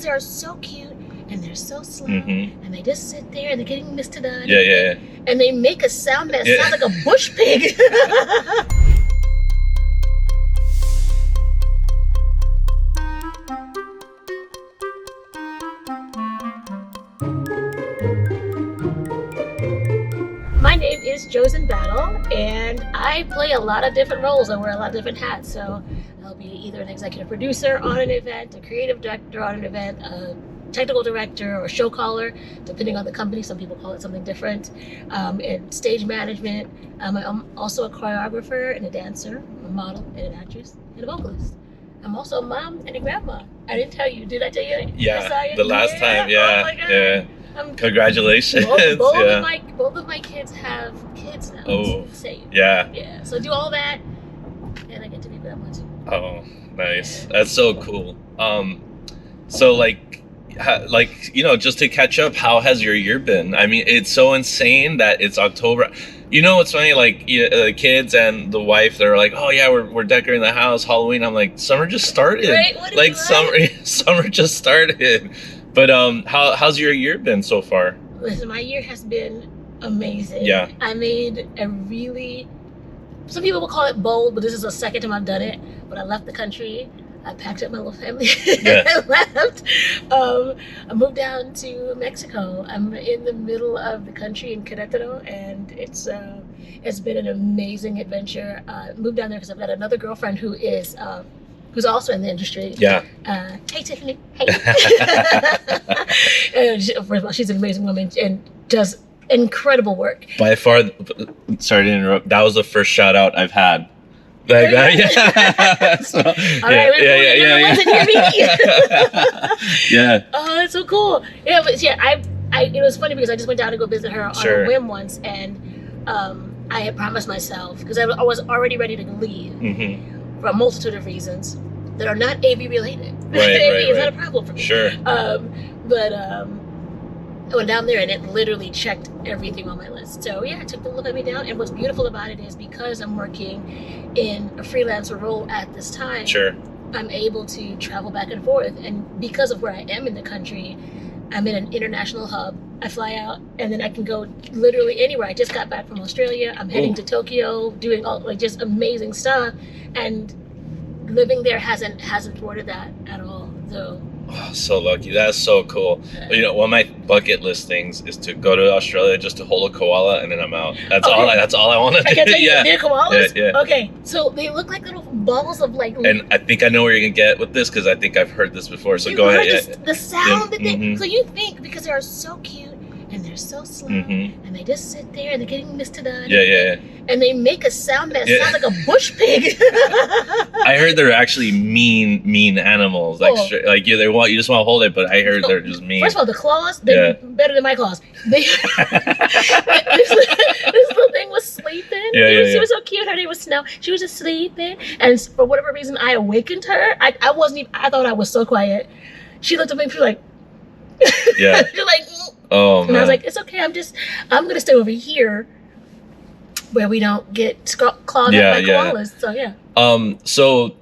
they are so cute and they're so slow and they just sit there and they're getting Mr. Done. Yeah. And they make a sound that sounds like a bush pig. My name is Josan Battle, and I play a lot of different roles. I wear a lot of different hats. So I'll be either an executive producer on an event, a creative director on an event, a technical director or show caller, depending on the company. Some people call it something different. And stage management. I'm also a choreographer and a dancer, a model and an actress and a vocalist. I'm also a mom and a grandma. I didn't tell you. Did I tell you? Yeah, the last time. Yeah, oh my God. yeah. Congratulations. Both of my kids have kids now. Oh, same. Yeah. Yeah. So I do all that, and I get to be grandma too. Oh, nice. That's so cool. So like, just to catch up, how has your year been? I mean, it's so insane that it's October. You know, it's funny, like the kids and the wife, they're like, oh yeah, we're decorating the house, Halloween. I'm like, summer just started. Right? What Summer just started. But how's your year been so far? Listen, my year has been amazing. Yeah. I made a really, some people will call it bold, but this is the second time I've done it. When I left the country, I packed up my little family and left. I moved down to Mexico. I'm in the middle of the country in Querétaro, and it's been an amazing adventure. Moved down there because I've got another girlfriend who's also in the industry. Yeah. Hey, Tiffany. Hey. First of all, she's an amazing woman and does incredible work. By far, sorry to interrupt, that was the first shout out I've had. Like that, yeah. So, all right, yeah. Oh, that's so cool. Yeah, but yeah, it was funny because I just went down to go visit her on a whim once, and I had promised myself, because I was already ready to leave for a multitude of reasons that are not AV related. AV is not a problem for me. Sure. But I went down there and it literally checked everything on my list. So yeah, I took the little baby down, and what's beautiful about it is because I'm working in a freelancer role at this time, I'm able to travel back and forth, and because of where I am in the country, I'm in an international hub. I fly out and then I can go literally anywhere. I just got back from Australia. I'm heading to Tokyo, doing all just amazing stuff, and living there hasn't thwarted that at all. So oh, so lucky. That's so cool. You know, one of my bucket list things is to go to Australia just to hold a koala, and then I'm out. That's all I want to do. I can tell you, they're koalas? Yeah. Okay, so they look like little balls of like... And I think I know where you're going to get with this, because I think I've heard this before, so go ahead. The sound that they... So you think, because they are so cute, and they're so slow, and they just sit there, and they're getting Mr. Done. Yeah. And they make a sound that sounds like a bush pig. I heard they're actually mean animals. Like, you just want to hold it, but I heard they're just mean. First of all, the claws, they're better than my claws. This little thing was sleeping. She was so cute. Her name was Snow. She was just sleeping, and for whatever reason, I awakened her. I wasn't even. I thought I was so quiet. She looked at me. She was like, yeah. She's like, oh man. And I was like, it's okay. I'm gonna stay over here where we don't get clawed up by koalas. So yeah. So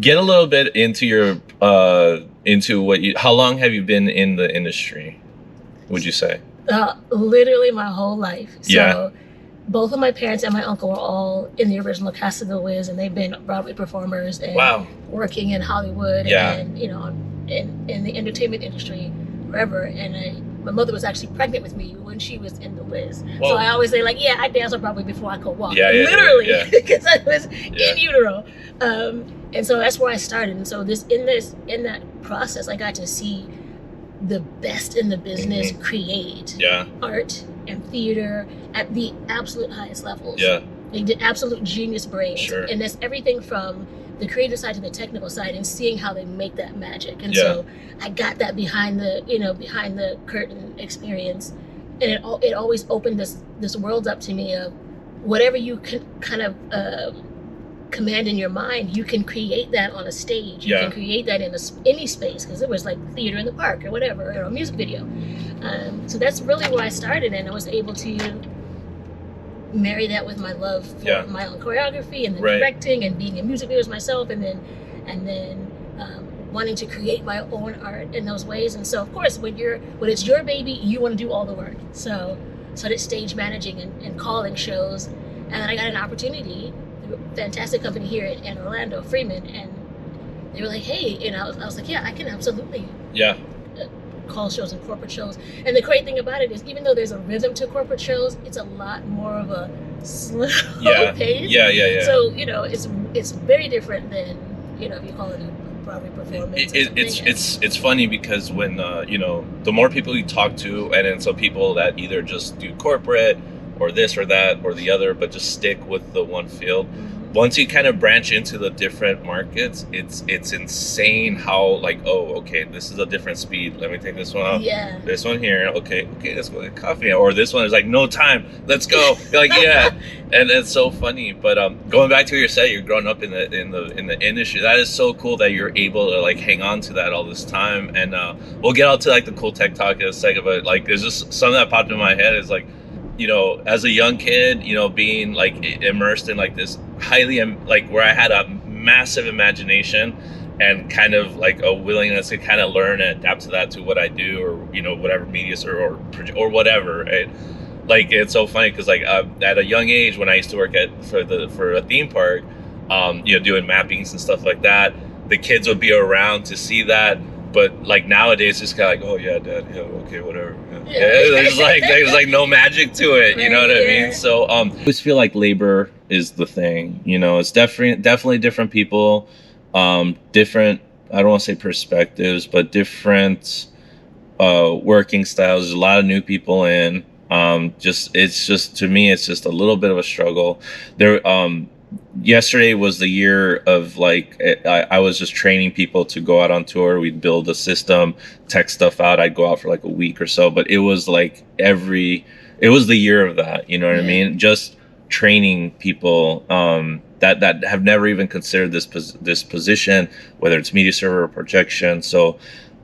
get a little bit into your how long have you been in the industry, would you say? Literally my whole life. So both of my parents and my uncle were all in the original cast of The Wiz, and they've been Broadway performers and working in Hollywood and in the entertainment industry forever. And my mother was actually pregnant with me when she was in The Wiz. Whoa. So I always say, like, I danced on Broadway before I could walk. Literally, because I was in utero. And so that's where I started. And so in that process, I got to see the best in the business create art and theater at the absolute highest levels. They did absolute genius brains. And that's everything from the creative side to the technical side, and seeing how they make that magic. And so I got that behind the curtain experience, and it always opened this world up to me of whatever you can kind of command in your mind, you can create that on a stage. You can create that in any space, because it was like theater in the park or whatever, or a music video. So that's really where I started, and I was able to marry that with my love for my own choreography and then directing and being in music videos myself, and then wanting to create my own art in those ways. And so of course when it's your baby, you want to do all the work. So started stage managing and calling shows, and then I got an opportunity through a fantastic company here in Orlando, Freeman, and they were like, hey, and I was like, yeah, I can absolutely call shows and corporate shows. And the great thing about it is, even though there's a rhythm to corporate shows, it's a lot more of a slow pace. Yeah. So, you know, it's very different than, you know, if you call it a Broadway performance. It's funny because when, you know, the more people you talk to, and then some people that either just do corporate or this or that or the other, but just stick with the one field. Once you kind of branch into the different markets, it's insane how, like, oh, okay, this is a different speed. Let me take this one out. Yeah. This one here. Okay, let's go get coffee. Or this one is like, no time. Let's go. You're like, yeah. And it's so funny. But going back to what you said, you're growing up in the industry. That is so cool that you're able to like hang on to that all this time. And we'll get out to like the cool tech talk in a second. But like, there's just something that popped in my head is like, you know, as a young kid, you know, being like immersed in like this highly, like where I had a massive imagination and kind of like a willingness to kind of learn and adapt to that, to what I do, or, you know, whatever media or whatever. Right? Like, it's so funny because like at a young age, when I used to work for a theme park, you know, doing mappings and stuff like that, the kids would be around to see that. But like nowadays, it's kind of like, oh yeah, Dad, yeah, okay, whatever. Yeah. There's like no magic to it, you know what I mean? So I always feel like labor is the thing, you know. It's definitely different people, different, I don't want to say perspectives, but different working styles. There's a lot of new people in. It's just to me, it's just a little bit of a struggle. Yesterday was the year of like, I was just training people to go out on tour. We'd build a system, tech stuff out. I'd go out for like a week or so, but it was like it was the year of that, you know what I mean? Just training people that have never even considered this position, whether it's media server or projection. So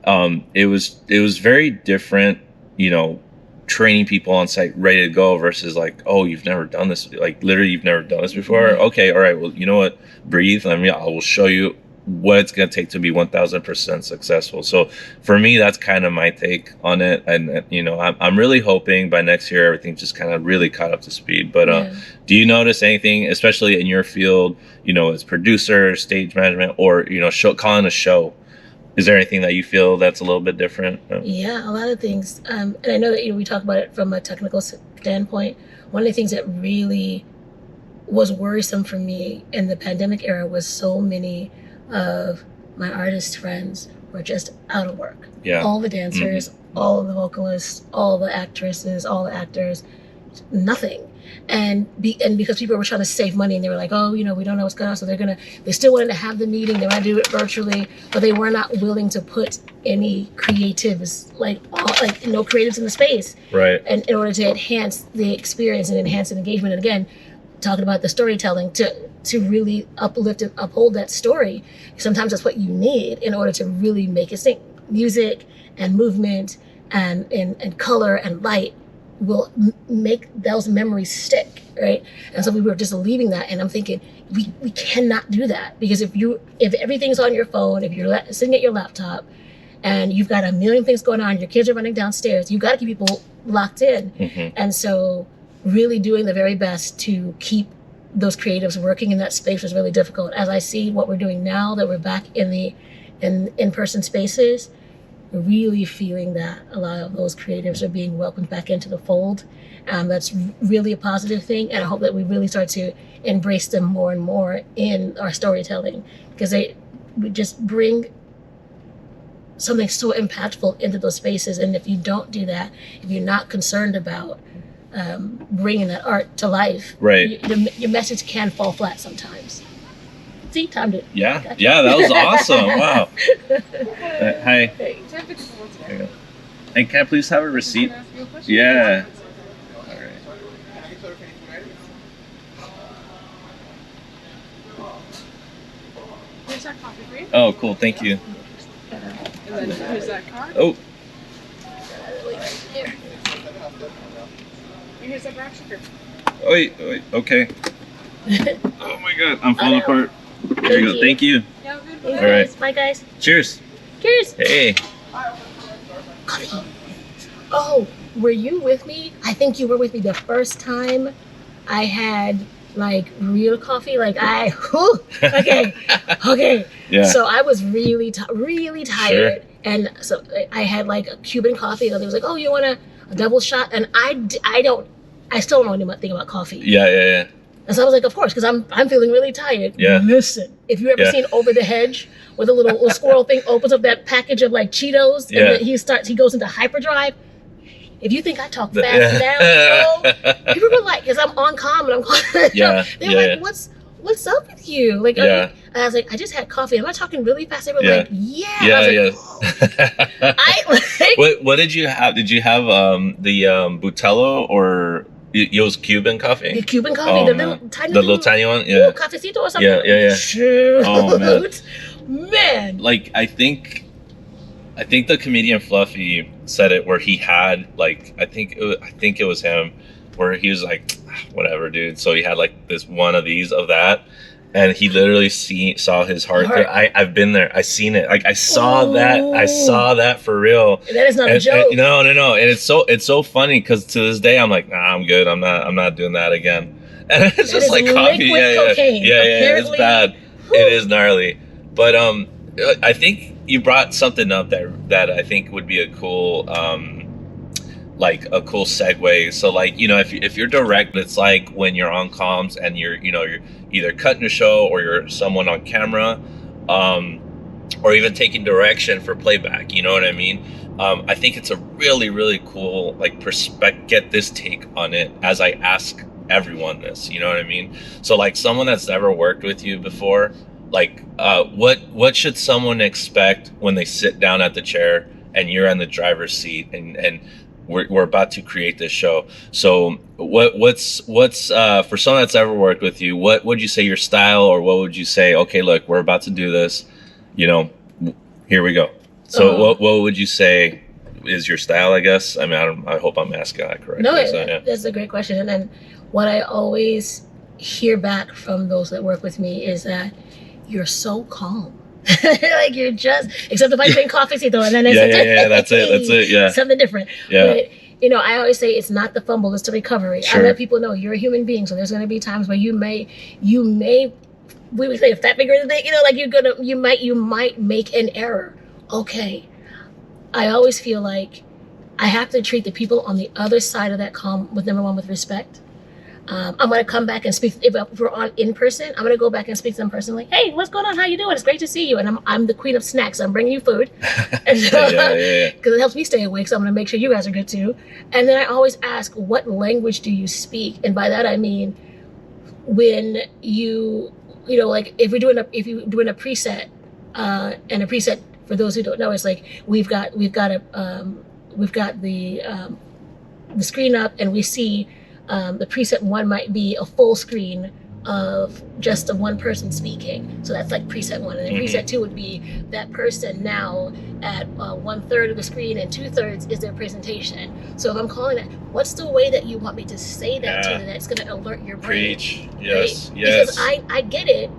it was very different, you know, training people on site ready to go versus like, oh, you've never done this, like literally you've never done this before. Okay, all right, well, you know what, breathe. I will show you what it's going to take to be 1000% successful. So for me, that's kind of my take on it. And you know, I'm really hoping by next year everything just kind of really caught up to speed. But do you notice anything, especially in your field, you know, as producer, stage management, or, you know, calling a show? Is there anything that you feel that's a little bit different? Yeah, a lot of things. And I know that, you know, we talk about it from a technical standpoint. One of the things that really was worrisome for me in the pandemic era was so many of my artist friends were just out of work. Yeah. All the dancers, all of the vocalists, all the actresses, all the actors, nothing. And because people were trying to save money, and they were like, oh, you know, we don't know what's going on, so they still wanted to have the meeting, they want to do it virtually, but they were not willing to put any creatives, no creatives in the space, right? And in order to enhance the experience and enhance the engagement, and again, talking about the storytelling, to really uplift and uphold that story. Sometimes that's what you need in order to really make it sing. Music and movement and color and light will make those memories stick, right? And so we were just leaving that, and I'm thinking, we cannot do that, because if everything's on your phone, if you're sitting at your laptop and you've got a million things going on, your kids are running downstairs, you got to keep people locked in. And so really doing the very best to keep those creatives working in that space was really difficult. As I see what we're doing now that we're back in the in-person spaces, really feeling that a lot of those creatives are being welcomed back into the fold. That's really a positive thing, and I hope that we really start to embrace them more and more in our storytelling, because they just bring something so impactful into those spaces. And if you don't do that, if you're not concerned about bringing that art to life, right, your message can fall flat sometimes. See, timed it. Yeah, that was awesome. Wow. Hi. Hey. And can I please have a receipt? Yeah. All right. Here's that coffee for you. Oh, cool. Thank you. And then here's that card. Oh. Here's that brown sugar. Wait. Okay. Oh my God, I'm falling apart. There you go. Thank you. All right. Bye, guys. Cheers. Cheers. Hey. Coffee. Oh, were you with me? I think you were with me the first time I had like real coffee. Like okay. Yeah. So I was really tired, Sure. and so I had like a Cuban coffee, and they was like, "Oh, you want a double shot?" And I still don't know anything about coffee. Yeah. And so I was like, "Of course," because I'm feeling really tired. Yeah. Listen, if you ever seen Over the Hedge, where the little squirrel thing opens up that package of like Cheetos, and then he goes into hyperdrive. If you think I talk fast now, people were like, because I'm on calm and they're like, what's up with you? Like, and I was like, I just had coffee. Am I talking really fast? They were like, yeah. I was like, What did you have? Did you have the Butello or it was Cuban coffee? The Cuban coffee, the little tiny one, yeah. Cafecito or something. Yeah. Shoot. Oh man. Like I think the comedian Fluffy said it where he had like I think it was him where he was like, whatever, dude. So he had like this one of these of that, and he literally saw his heart. I've been there. I seen it. Like I saw that for real. That is not a joke. No. And it's so funny because to this day I'm like, nah, I'm good. I'm not doing that again. And it's just like coffee. Cocaine. Yeah. It's bad. It is gnarly. But I think you brought something up that I think would be a cool like a cool segue. So like, you know, if you're direct, it's like when you're on comms and you're either cutting a show or you're someone on camera, or even taking direction for playback, you know what I mean? I think it's a really, really cool like get this take on it as I ask everyone this, you know what I mean? So like someone that's never worked with you before, like what should someone expect when they sit down at the chair and you're in the driver's seat and we're about to create this show? So what's for someone that's ever worked with you, what would you say your style, or what would you say, okay, look, we're about to do this, you know, here we go. So what would you say is your style, I guess? I mean, I hope I'm asking that correctly. No, that's a great question. And then what I always hear back from those that work with me is that you're so calm. Like you're just, except if I drink coffee, and then that's it. Yeah. Something different. Yeah. But, you know, I always say it's not the fumble, it's the recovery. Sure. I let people know you're a human being, so there's going to be times where you may, we would say a fat finger in the thing, you know, like you might make an error. Okay. I always feel like I have to treat the people on the other side of that calm with, number one, with respect. I'm going to come back and speak. If we're on in person, I'm going to go back and speak to them personally. Hey, what's going on? How you doing? It's great to see you. And I'm the queen of snacks. I'm bringing you food. Because it helps me stay awake. So I'm going to make sure you guys are good too. And then I always ask, what language do you speak? And by that I mean, when you know, like if you're doing a preset, and a preset, for those who don't know, it's like we've got the screen up, and we see. The preset one might be a full screen of just of one person speaking. So that's like preset one. And then preset two would be that person now at 1/3 of the screen, and 2/3 is their presentation. So if I'm calling that, what's the way that you want me to say that to you that's going to alert your brain? Preach. Yes. Right? Because I get it.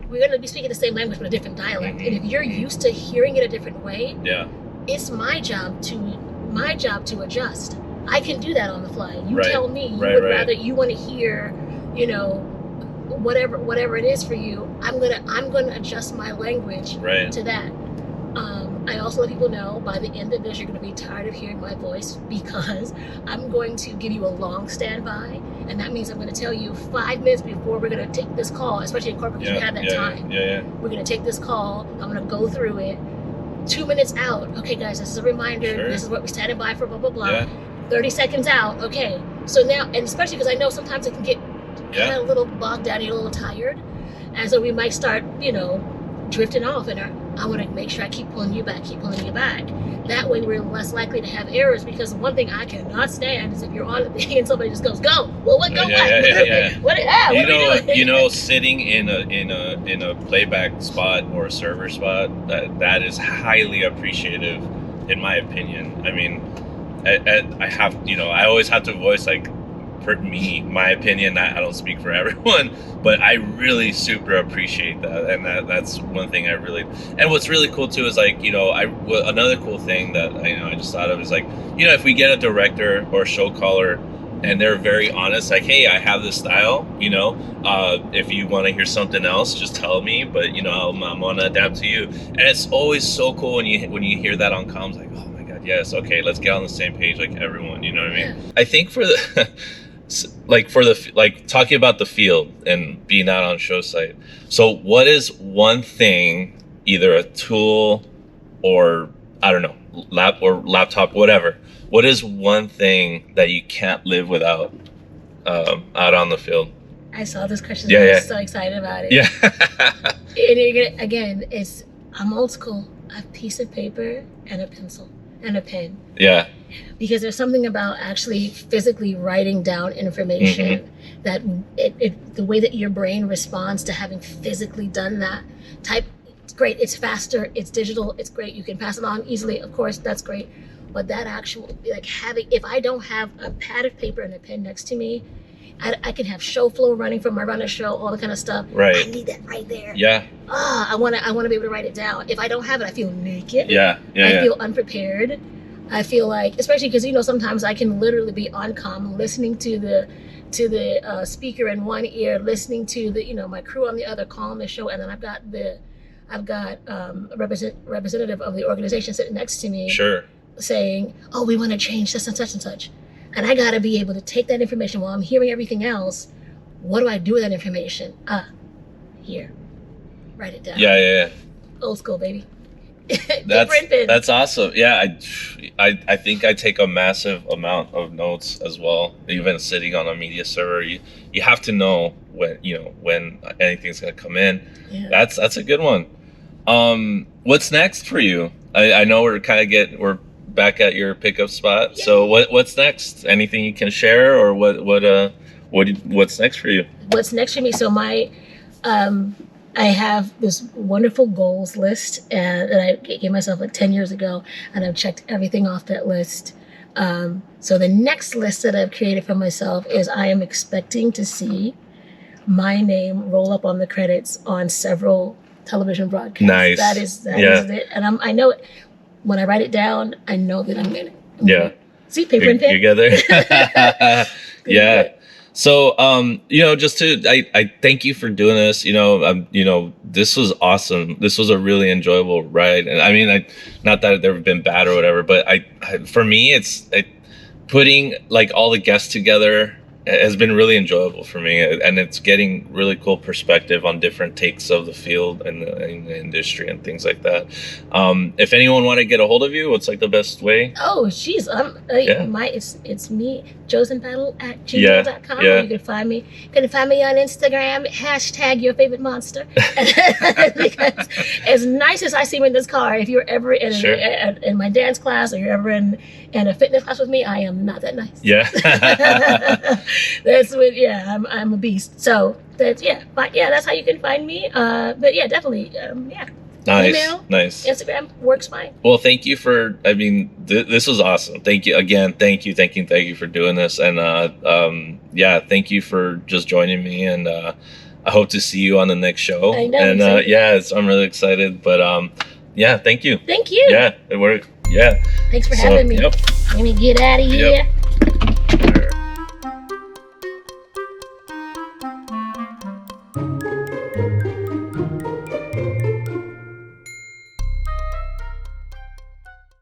We're going to be speaking the same language but a different dialect. And if you're used to hearing it a different way, it's my job to adjust. I can do that on the fly. You tell me you would rather, you want to hear, you know, whatever it is for you. I'm gonna adjust my language to that. I also let people know by the end of this you're gonna be tired of hearing my voice, because I'm going to give you a long standby, and that means I'm gonna tell you 5 minutes before we're gonna take this call, especially in corporate because we have that time. We're gonna take this call. I'm gonna go through it. 2 minutes out. Okay, guys, this is a reminder. This is what we're standing by for. Blah blah blah. 30 seconds out. Okay. So now, and especially because I know sometimes it can get kind of a little bogged down, you're a little tired. And so we might start, you know, drifting off, and I want to make sure I keep pulling you back. That way we're less likely to have errors, because one thing I cannot stand is if you're on the thing and somebody just goes, go. Well, what go? What are we doing? You know, sitting in a playback spot or a server spot, that is highly appreciative, in my opinion. I mean, I have, you know, I always have to voice like, my opinion, I don't speak for everyone, but I really super appreciate that. And that's one thing I really, and what's really cool too is like, you know, another cool thing that I just thought of is like, you know, if we get a director or show caller and they're very honest, like, hey, I have this style, you know, if you want to hear something else, just tell me, but you know, I'm gonna adapt to you. And it's always so cool when you hear that on comms, like, oh my God, yes, okay, let's get on the same page like everyone, you know what I mean? Yeah. I think for the like talking about the field and being out on show site, so what is one thing, either a tool or I don't know, laptop, whatever, what is one thing that you can't live without out on the field? I saw this question. I was so excited about it. Yeah. And again, I'm old school. A piece of paper and a pencil and a pen. Yeah. Because there's something about actually physically writing down information that the way that your brain responds to having physically done that type. It's great. It's faster. It's digital. It's great. You can pass it on easily. Of course, that's great. But that actual, like if I don't have a pad of paper and a pen next to me, I can have show flow running from my runner show, all the kind of stuff. Right. I need that right there. Yeah. I want to be able to write it down. If I don't have it, I feel naked. Yeah. I feel unprepared. I feel like, especially because, you know, sometimes I can literally be on comm listening to the speaker in one ear, listening to the, you know, my crew on the other calling the show, and then I've got a representative of the organization sitting next to me. Sure. Saying, oh, we want to change this and such and such. And I got to be able to take that information while I'm hearing everything else. What do I do with that information? Here. Write it down. Yeah. Old school, baby. That's awesome. Yeah, I think I take a massive amount of notes as well. Even sitting on a media server, you have to know when anything's gonna come in. Yeah. That's a good one. What's next for you? I know we're back at your pickup spot. Yeah. So what's next? Anything you can share, or what's next for you? What's next for me? So I have this wonderful goals list that I gave myself like 10 years ago, and I've checked everything off that list. So the next list that I've created for myself is I am expecting to see my name roll up on the credits on several television broadcasts. Nice. That is it. And I know it. When I write it down, I know that I'm in it. See, paper and pen. Together. Yeah. So, I thank you for doing this. This was awesome. This was a really enjoyable ride. And I mean, not that they've been bad or whatever, but for me, it's putting like all the guests together has been really enjoyable for me, and it's getting really cool perspective on different takes of the field and the industry and things like that. If anyone want to get a hold of you, what's like the best way? Oh, geez, it's me, Josan Battle at gmail.com. Yeah. You can find me. You can find me on Instagram, #YourFavoriteMonster. Because as nice as I seem in this car, if you're ever in my dance class or you're ever in a fitness class with me, I am not that nice. Yeah. That's what. Yeah, I'm a beast. So that's that's how you can find me. But yeah, definitely. Nice. Email, nice. Instagram works fine. Well, thank you for. I mean, this was awesome. Thank you again. Thank you for doing this. And thank you for just joining me. And I hope to see you on the next show. I know. And I'm really excited. But thank you. Thank you. Yeah, it worked. Yeah. Thanks for having me. Yep. Let me get out of here. Yep.